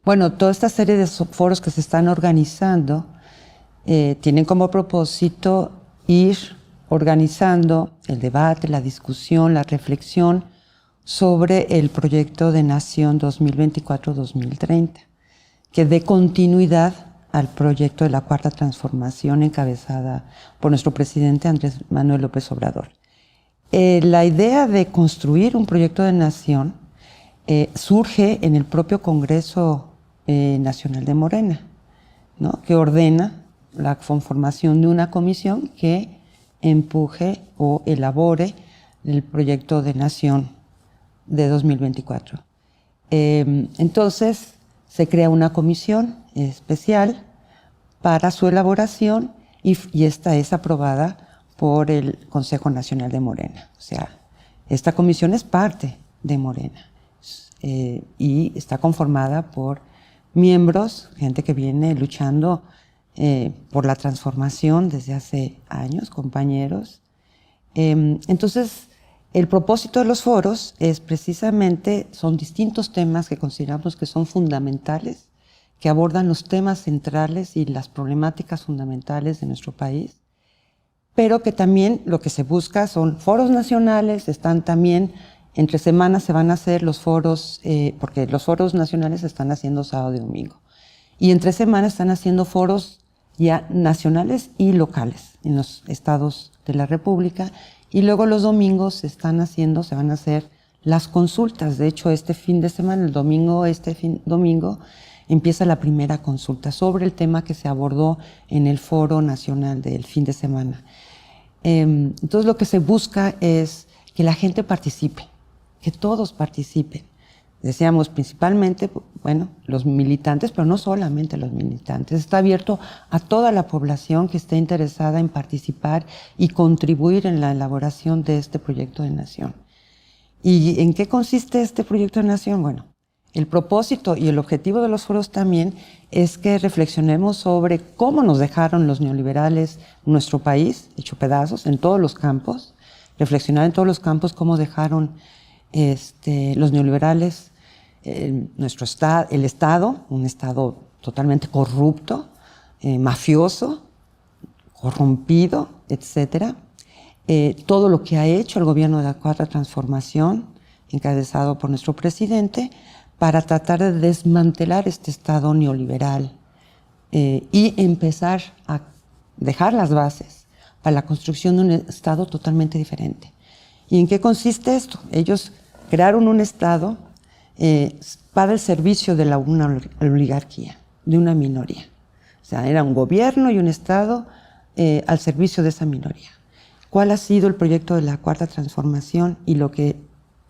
Bueno, toda esta serie de foros que se están organizando tienen como propósito ir organizando el debate, la discusión, la reflexión sobre el proyecto de Nación 2024-2030, que dé continuidad al proyecto de la Cuarta Transformación encabezada por nuestro presidente Andrés Manuel López Obrador. La idea de construir un proyecto de nación surge en el propio Congreso Nacional de Morena, ¿no?, que ordena la conformación de una comisión que empuje o elabore el proyecto de nación de 2024. Entonces se crea una comisión especial para su elaboración y esta es aprobada por el Consejo Nacional de Morena. O sea, esta comisión es parte de Morena y está conformada por miembros, gente que viene luchando por la transformación desde hace años, compañeros. Entonces, el propósito de los foros es precisamente, son distintos temas que consideramos que son fundamentales, que abordan los temas centrales y las problemáticas fundamentales de nuestro país, pero que también lo que se busca son foros nacionales, están también, entre semanas se van a hacer los foros, porque los foros nacionales se están haciendo sábado y domingo, y entre semanas están haciendo foros ya nacionales y locales en los estados de la República, y luego los domingos se van a hacer las consultas. De hecho, este fin de semana, el domingo, domingo, empieza la primera consulta sobre el tema que se abordó en el foro nacional del fin de semana. Entonces, lo que se busca es que la gente participe, que todos participen. Decíamos principalmente, bueno, los militantes, pero no solamente los militantes. Está abierto a toda la población que esté interesada en participar y contribuir en la elaboración de este proyecto de nación. ¿Y en qué consiste este proyecto de nación? Bueno, el propósito y el objetivo de los foros también es que reflexionemos sobre cómo nos dejaron los neoliberales nuestro país, hecho pedazos en todos los campos, reflexionar en todos los campos cómo dejaron los neoliberales el Estado, un Estado totalmente corrupto, mafioso, corrompido, etcétera. Todo lo que ha hecho el gobierno de la Cuarta Transformación, encabezado por nuestro presidente, para tratar de desmantelar este Estado neoliberal y empezar a dejar las bases para la construcción de un Estado totalmente diferente. ¿Y en qué consiste esto? Ellos crearon un Estado para el servicio de una oligarquía, de una minoría. O sea, era un gobierno y un Estado al servicio de esa minoría. ¿Cuál ha sido el proyecto de la Cuarta Transformación y lo que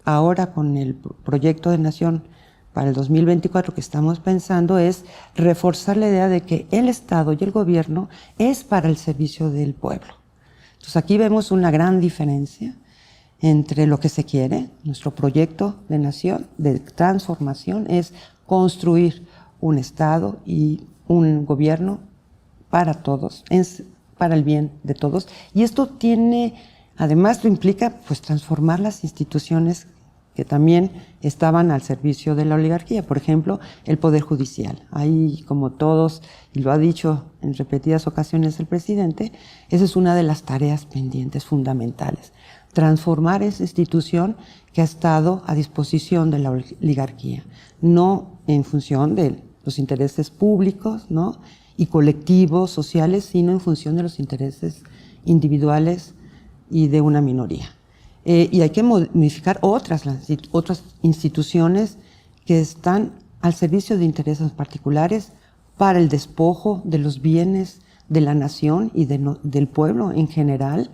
ahora con el proyecto de nación para el 2024 que estamos pensando es reforzar la idea de que el Estado y el gobierno es para el servicio del pueblo? Entonces aquí vemos una gran diferencia entre lo que se quiere. Nuestro proyecto de nación, de transformación, es construir un Estado y un gobierno para todos, para el bien de todos. Y esto tiene, además lo implica, pues transformar las instituciones que también estaban al servicio de la oligarquía. Por ejemplo, el Poder Judicial. Ahí, como todos, y lo ha dicho en repetidas ocasiones el presidente, esa es una de las tareas pendientes fundamentales. Transformar esa institución que ha estado a disposición de la oligarquía, no en función de los intereses públicos, ¿no?, y colectivos, sociales, sino en función de los intereses individuales y de una minoría. Y hay que modificar otras instituciones que están al servicio de intereses particulares para el despojo de los bienes de la nación y del pueblo en general.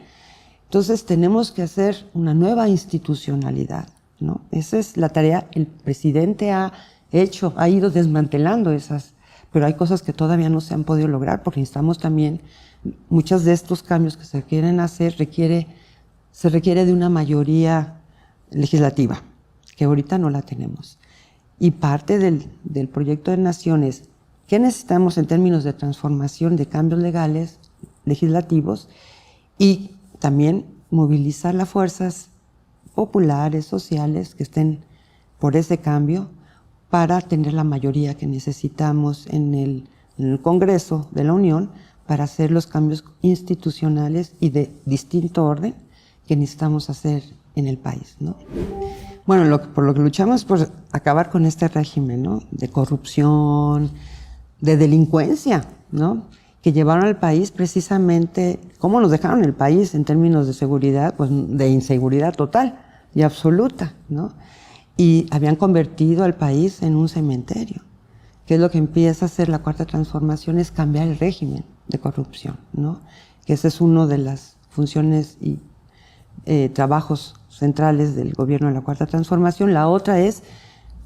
Entonces tenemos que hacer una nueva institucionalidad, ¿no? Esa es la tarea. El presidente ha ido desmantelando esas, pero hay cosas que todavía no se han podido lograr porque necesitamos también, muchos de estos cambios que se quieren hacer se requiere de una mayoría legislativa, que ahorita no la tenemos. Y parte del proyecto de nación es, ¿qué necesitamos en términos de transformación, de cambios legales, legislativos? Y también movilizar las fuerzas populares, sociales, que estén por ese cambio, para tener la mayoría que necesitamos en el Congreso de la Unión para hacer los cambios institucionales y de distinto orden que necesitamos hacer en el país, ¿no? Bueno, por lo que luchamos es por acabar con este régimen, ¿no?, de corrupción, de delincuencia, ¿no?, que llevaron al país precisamente, ¿cómo nos dejaron el país en términos de seguridad? Pues de inseguridad total y absoluta, ¿no? Y habían convertido al país en un cementerio. ¿Qué es lo que empieza a hacer la Cuarta Transformación? Es cambiar el régimen de corrupción, ¿no? Que esa es una de las funciones y trabajos centrales del gobierno de la Cuarta Transformación. La otra es,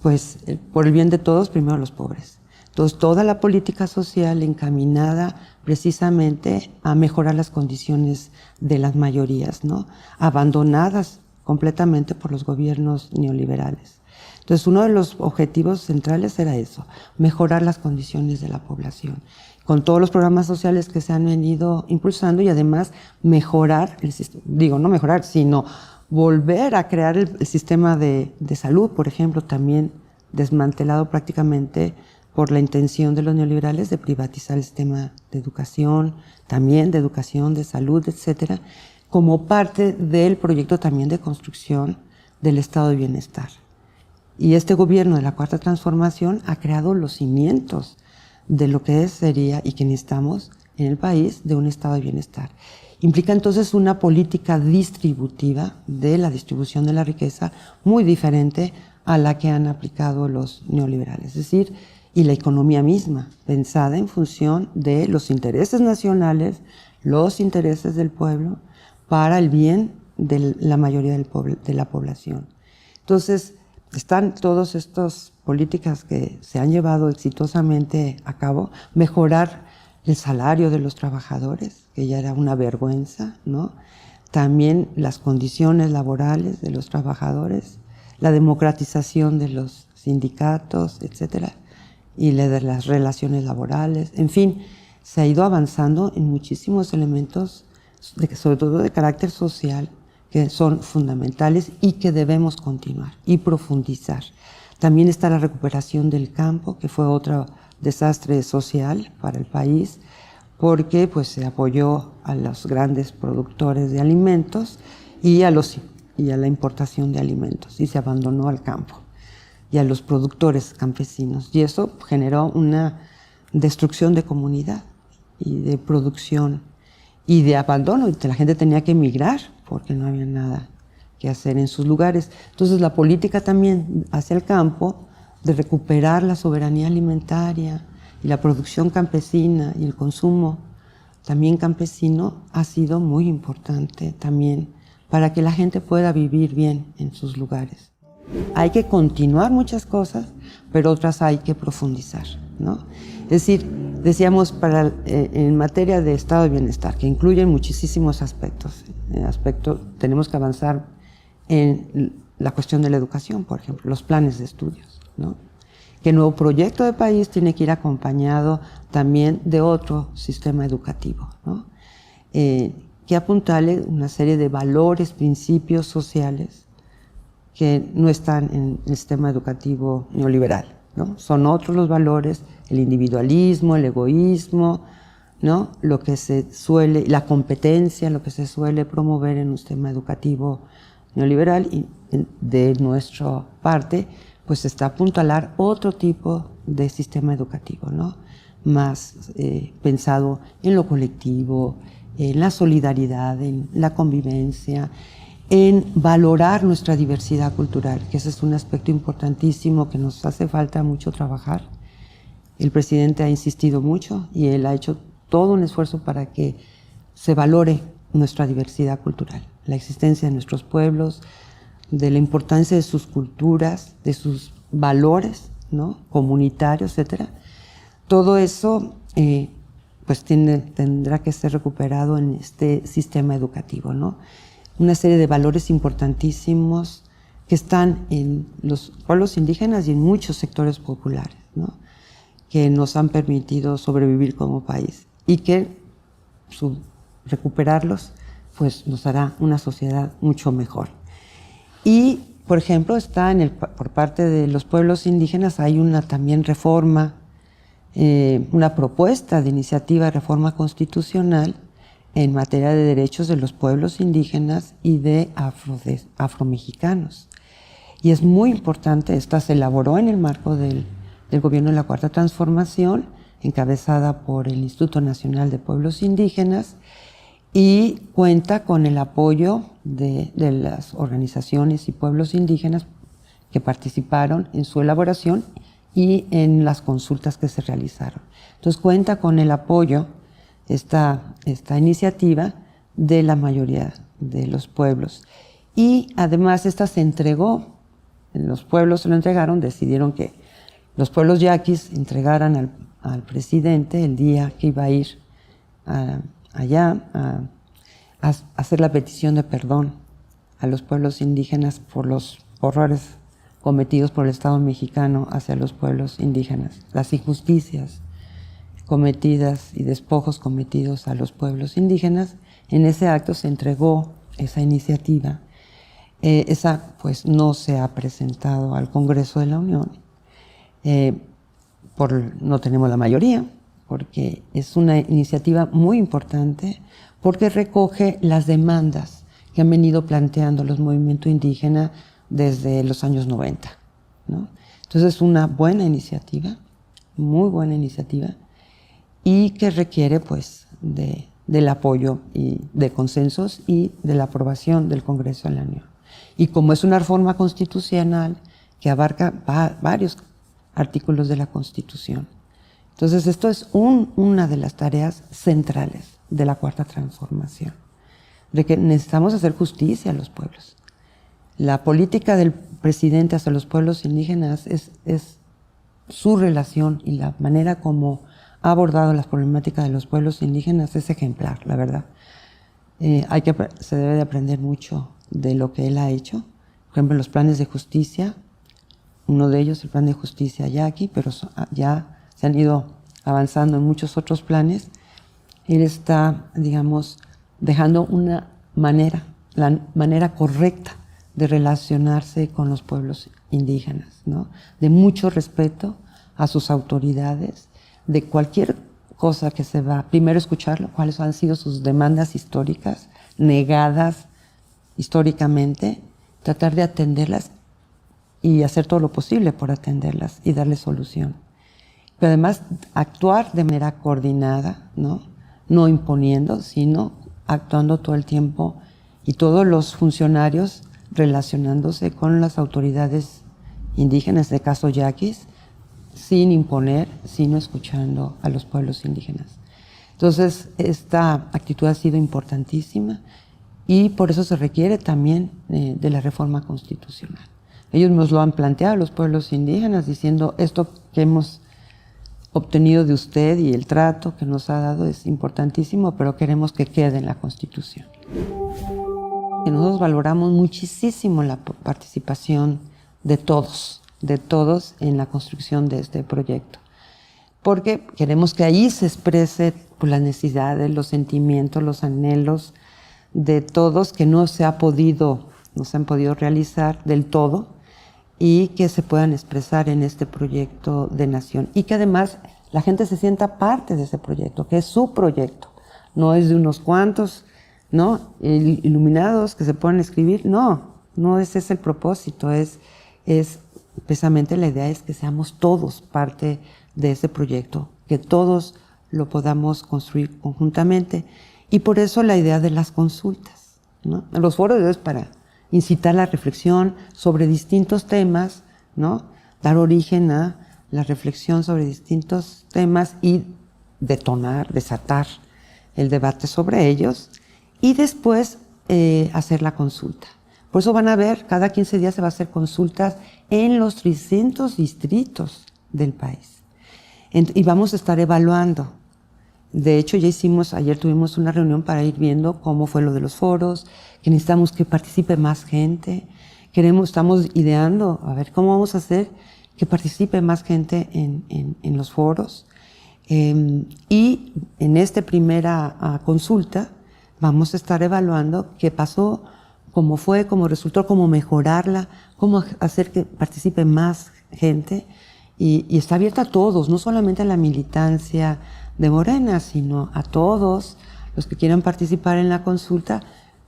pues, por el bien de todos, primero los pobres. Entonces, toda la política social encaminada precisamente a mejorar las condiciones de las mayorías, ¿no?, abandonadas completamente por los gobiernos neoliberales. Entonces, uno de los objetivos centrales era eso, mejorar las condiciones de la población, con todos los programas sociales que se han venido impulsando, y además mejorar el sistema, no mejorar, sino volver a crear el sistema de salud, por ejemplo, también desmantelado prácticamente por la intención de los neoliberales de privatizar el sistema de educación, también de educación, de salud, etcétera, como parte del proyecto también de construcción del estado de bienestar. Y este gobierno de la Cuarta Transformación ha creado los cimientos de lo que sería y que necesitamos en el país de un estado de bienestar. Implica entonces una política distributiva de la distribución de la riqueza muy diferente a la que han aplicado los neoliberales. Es decir, y la economía misma, pensada en función de los intereses nacionales, los intereses del pueblo, para el bien de la mayoría de la población. Entonces, están todas estas políticas que se han llevado exitosamente a cabo, mejorar el salario de los trabajadores, que ya era una vergüenza, ¿no? También las condiciones laborales de los trabajadores, la democratización de los sindicatos, etcétera, y la de las relaciones laborales. En fin, se ha ido avanzando en muchísimos elementos, sobre todo de carácter social, que son fundamentales y que debemos continuar y profundizar. También está la recuperación del campo, que fue otro desastre social para el país, porque pues se apoyó a los grandes productores de alimentos y a la importación de alimentos, y se abandonó al campo y a los productores campesinos, y eso generó una destrucción de comunidad y de producción y de abandono, y la gente tenía que emigrar porque no había nada que hacer en sus lugares. Entonces la política también hacia el campo, de recuperar la soberanía alimentaria y la producción campesina y el consumo también campesino, ha sido muy importante también para que la gente pueda vivir bien en sus lugares. Hay que continuar muchas cosas, pero otras hay que profundizar, ¿no? Es decir, decíamos, en materia de estado de bienestar, que incluyen muchísimos aspectos. Tenemos que avanzar en la cuestión de la educación, por ejemplo, los planes de estudios, ¿no? Que el nuevo proyecto de país tiene que ir acompañado también de otro sistema educativo, ¿no? Que apuntale una serie de valores, principios sociales que no están en el sistema educativo neoliberal, ¿no? Son otros los valores, el individualismo, el egoísmo, ¿no?, la competencia, lo que se suele promover en un sistema educativo neoliberal, y de nuestra parte, pues está a apuntalar otro tipo de sistema educativo, ¿no?, más pensado en lo colectivo, en la solidaridad, en la convivencia, en valorar nuestra diversidad cultural, que ese es un aspecto importantísimo que nos hace falta mucho trabajar. El presidente ha insistido mucho y él ha hecho todo un esfuerzo para que se valore nuestra diversidad cultural, la existencia de nuestros pueblos, de la importancia de sus culturas, de sus valores, ¿no?, comunitarios, etcétera. Todo eso pues tendrá que ser recuperado en este sistema educativo, ¿no? Una serie de valores importantísimos que están en los pueblos indígenas y en muchos sectores populares, ¿no?, que nos han permitido sobrevivir como país, y que recuperarlos pues nos hará una sociedad mucho mejor. Y, por ejemplo, está por parte de los pueblos indígenas hay una también reforma, una propuesta de iniciativa de reforma constitucional en materia de derechos de los pueblos indígenas y de afromexicanos. Y es muy importante, esta se elaboró en el marco del gobierno de la Cuarta Transformación, encabezada por el Instituto Nacional de Pueblos Indígenas, y cuenta con el apoyo de las organizaciones y pueblos indígenas que participaron en su elaboración y en las consultas que se realizaron. Entonces cuenta con el apoyo esta iniciativa de la mayoría de los pueblos. Y además esta se entregó, los pueblos se lo entregaron, decidieron que los pueblos yaquis entregaran al presidente el día que iba a ir allá a hacer la petición de perdón a los pueblos indígenas por los horrores cometidos por el Estado mexicano hacia los pueblos indígenas, las injusticias cometidas y despojos cometidos a los pueblos indígenas. En ese acto se entregó esa iniciativa. Esa pues no se ha presentado al Congreso de la Unión. No tenemos la mayoría, porque es una iniciativa muy importante, porque recoge las demandas que han venido planteando los movimientos indígenas desde los años 90, ¿no? Entonces es una buena iniciativa, muy buena iniciativa, y que requiere pues del apoyo y de consensos y de la aprobación del Congreso de la Unión. Y como es una reforma constitucional que abarca varios artículos de la Constitución, entonces esto es una de las tareas centrales de la Cuarta Transformación, de que necesitamos hacer justicia a los pueblos. La política del presidente hacia los pueblos indígenas es su relación y la manera como ha abordado las problemáticas de los pueblos indígenas es ejemplar, la verdad. Se debe de aprender mucho de lo que él ha hecho. Por ejemplo, los planes de justicia, uno de ellos, el plan de justicia yaqui, pero ya se han ido avanzando en muchos otros planes. Él está, digamos, dejando la manera correcta de relacionarse con los pueblos indígenas, ¿no? De mucho respeto a sus autoridades, de cualquier cosa que se va, primero escucharlo, cuáles han sido sus demandas históricas, negadas históricamente, tratar de atenderlas y hacer todo lo posible por atenderlas y darles solución. Pero además actuar de manera coordinada, ¿no? No imponiendo, sino actuando todo el tiempo y todos los funcionarios relacionándose con las autoridades indígenas, de caso yaquis, sin imponer, sino escuchando a los pueblos indígenas. Entonces, esta actitud ha sido importantísima y por eso se requiere también de la reforma constitucional. Ellos nos lo han planteado, los pueblos indígenas, diciendo esto que hemos obtenido de usted y el trato que nos ha dado es importantísimo, pero queremos que quede en la Constitución. Y nosotros valoramos muchísimo la participación de todos en la construcción de este proyecto, porque queremos que ahí se exprese pues, las necesidades, los sentimientos, los anhelos de todos que no se han podido realizar del todo y que se puedan expresar en este proyecto de nación y que además la gente se sienta parte de ese proyecto, que es su proyecto, no es de unos cuantos, ¿no? Iluminados que se pueden escribir, no ese es el propósito, es precisamente la idea es que seamos todos parte de ese proyecto, que todos lo podamos construir conjuntamente y por eso la idea de las consultas, ¿no? Los foros es para incitar la reflexión sobre distintos temas, ¿no? Dar origen a la reflexión sobre distintos temas y desatar el debate sobre ellos y después hacer la consulta. Por eso van a ver, cada 15 días se va a hacer consultas en los 300 distritos del país. Y vamos a estar evaluando. De hecho, ayer tuvimos una reunión para ir viendo cómo fue lo de los foros, que necesitamos que participe más gente. Estamos ideando, a ver, cómo vamos a hacer que participe más gente en los foros. Y en esta primera consulta vamos a estar evaluando qué pasó, cómo fue, cómo resultó, cómo mejorarla, cómo hacer que participe más gente. Y está abierta a todos, no solamente a la militancia de Morena, sino a todos los que quieran participar en la consulta,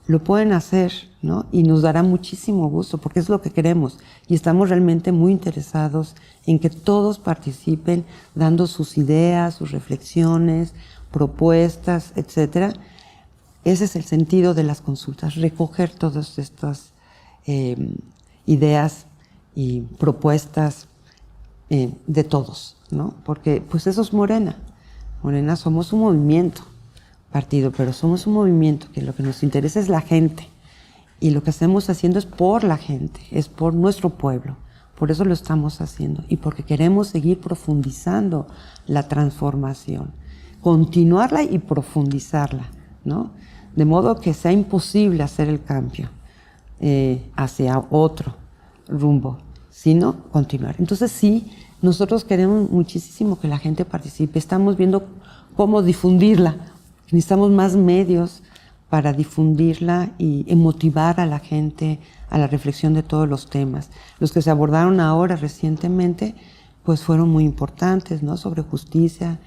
lo pueden hacer, ¿no? Y nos dará muchísimo gusto, porque es lo que queremos. Y estamos realmente muy interesados en que todos participen, dando sus ideas, sus reflexiones, propuestas, etcétera. Ese es el sentido de las consultas, recoger todas estas ideas y propuestas de todos, ¿no? Porque pues eso es Morena. Morena somos un movimiento, partido, pero somos un movimiento que lo que nos interesa es la gente. Y lo que estamos haciendo es por la gente, es por nuestro pueblo. Por eso lo estamos haciendo y porque queremos seguir profundizando la transformación, continuarla y profundizarla, ¿no? De modo que sea imposible hacer el cambio hacia otro rumbo, sino continuar. Entonces sí, nosotros queremos muchísimo que la gente participe. Estamos viendo cómo difundirla. Necesitamos más medios para difundirla y motivar a la gente a la reflexión de todos los temas. Los que se abordaron ahora recientemente, pues fueron muy importantes, ¿no? Sobre justicia,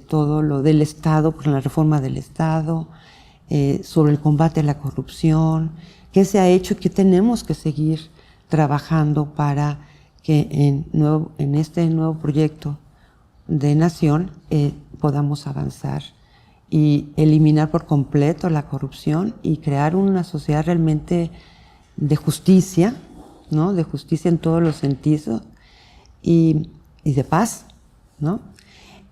todo lo del Estado, pues la reforma del Estado, sobre el combate a la corrupción, qué se ha hecho y qué tenemos que seguir trabajando para que en este nuevo proyecto de nación podamos avanzar y eliminar por completo la corrupción y crear una sociedad realmente de justicia, ¿no? De justicia en todos los sentidos y de paz, ¿no?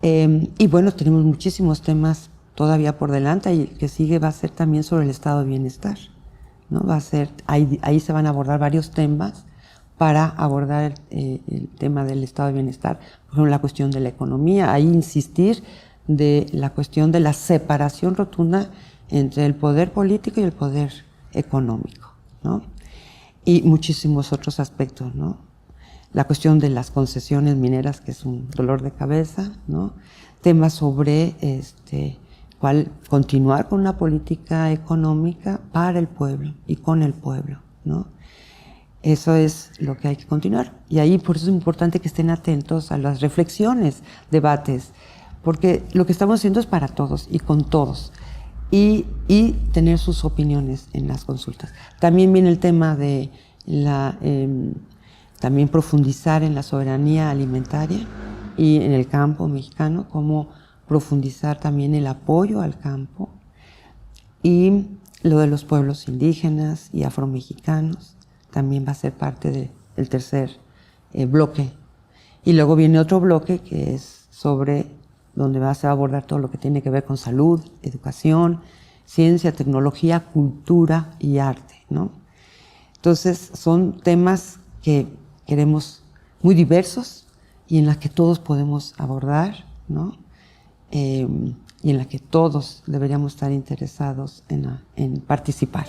Y bueno, tenemos muchísimos temas todavía por delante y el que sigue va a ser también sobre el estado de bienestar, ¿no? Va a ser, ahí se van a abordar varios temas para abordar el tema del estado de bienestar, por ejemplo, la cuestión de la economía, ahí insistir de la cuestión de la separación rotunda entre el poder político y el poder económico, ¿no? Y muchísimos otros aspectos, ¿no? La cuestión de las concesiones mineras, que es un dolor de cabeza, ¿no? Temas sobre continuar con una política económica para el pueblo y con el pueblo, ¿no? Eso es lo que hay que continuar. Y ahí por eso es importante que estén atentos a las reflexiones, debates, porque lo que estamos haciendo es para todos y con todos. Y tener sus opiniones en las consultas. También viene el tema de también profundizar en la soberanía alimentaria y en el campo mexicano, cómo profundizar también el apoyo al campo y lo de los pueblos indígenas y afromexicanos también va a ser parte del tercer bloque. Y luego viene otro bloque que es sobre donde se va a abordar todo lo que tiene que ver con salud, educación, ciencia, tecnología, cultura y arte, ¿no? Entonces son temas que queremos muy diversos y en los que todos podemos abordar, ¿no? Y en la que todos deberíamos estar interesados en participar.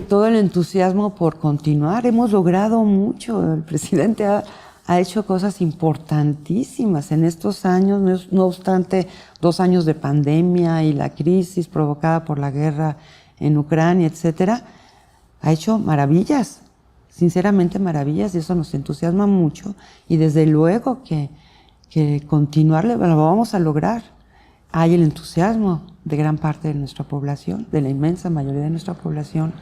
Todo el entusiasmo por continuar, hemos logrado mucho, el presidente ha hecho cosas importantísimas en estos años, no obstante 2 años de pandemia y la crisis provocada por la guerra en Ucrania, etcétera, ha hecho maravillas, sinceramente maravillas, y eso nos entusiasma mucho, y desde luego que continuarle lo vamos a lograr. Hay el entusiasmo de gran parte de nuestra población, de la inmensa mayoría de nuestra población,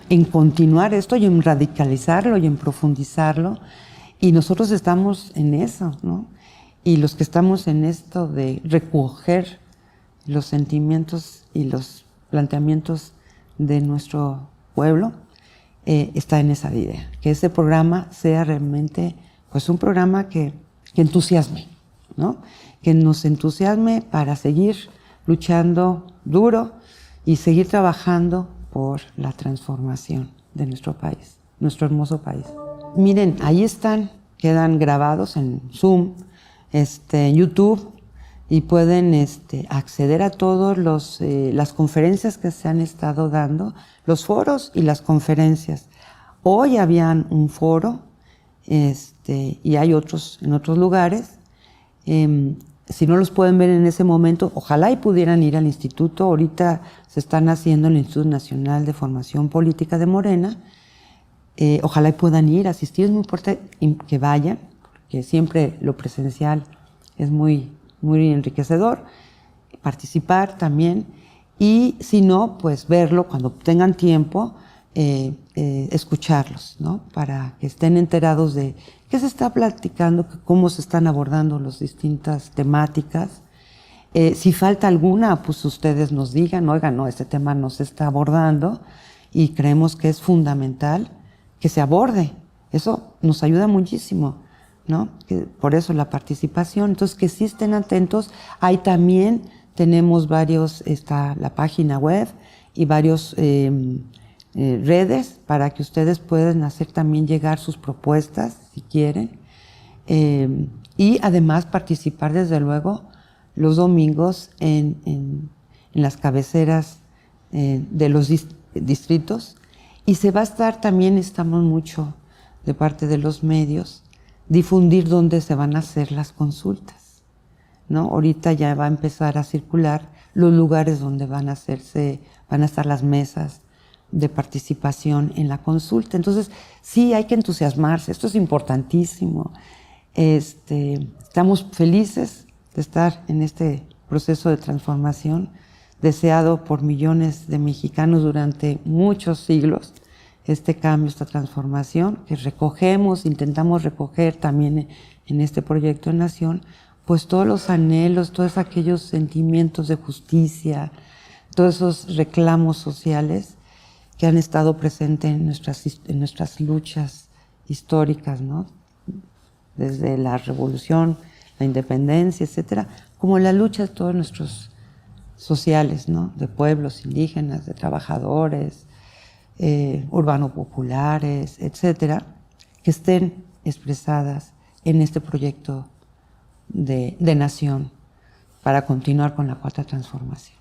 en continuar esto y en radicalizarlo y en profundizarlo, y nosotros estamos en eso, ¿no? Y los que estamos en esto de recoger los sentimientos y los planteamientos de nuestro pueblo, está en esa idea, que ese programa sea realmente pues un programa que entusiasme, ¿no? Que nos entusiasme para seguir luchando duro y seguir trabajando por la transformación de nuestro país, nuestro hermoso país. Miren, ahí están, quedan grabados en Zoom, en YouTube, y pueden acceder a todas las conferencias que se han estado dando, los foros y las conferencias. Hoy habían un foro, y hay otros en otros lugares, si no los pueden ver en ese momento, ojalá y pudieran ir al instituto. Ahorita se están haciendo en el Instituto Nacional de Formación Política de Morena. Ojalá y puedan ir, asistir. Es muy importante que vayan, porque siempre lo presencial es muy, muy enriquecedor. Participar también. Y si no, pues verlo cuando tengan tiempo, escucharlos, ¿no? Para que estén enterados de qué se está platicando, cómo se están abordando las distintas temáticas. Si falta alguna, pues ustedes nos digan, oigan, no, este tema no se está abordando y creemos que es fundamental que se aborde. Eso nos ayuda muchísimo, ¿no? Por eso la participación. Entonces, que sí estén atentos. Ahí también tenemos está la página web y varios redes para que ustedes puedan hacer también llegar sus propuestas, si quieren. Y además participar, desde luego, los domingos en las cabeceras de los distritos. Y se va a estar también, estamos mucho de parte de los medios, difundir dónde se van a hacer las consultas, ¿no? Ahorita ya va a empezar a circular los lugares donde van a estar las mesas de participación en la consulta. Entonces, sí, hay que entusiasmarse, esto es importantísimo. Estamos felices de estar en este proceso de transformación deseado por millones de mexicanos durante muchos siglos. Este cambio, esta transformación que intentamos recoger también en este proyecto de nación, pues todos los anhelos, todos aquellos sentimientos de justicia, todos esos reclamos sociales que han estado presentes en nuestras luchas históricas, ¿no? Desde la revolución, la independencia, etcétera, como la lucha de todos nuestros sociales, ¿no? De pueblos indígenas, de trabajadores, urbano-populares, etcétera, que estén expresadas en este proyecto de nación para continuar con la Cuarta Transformación.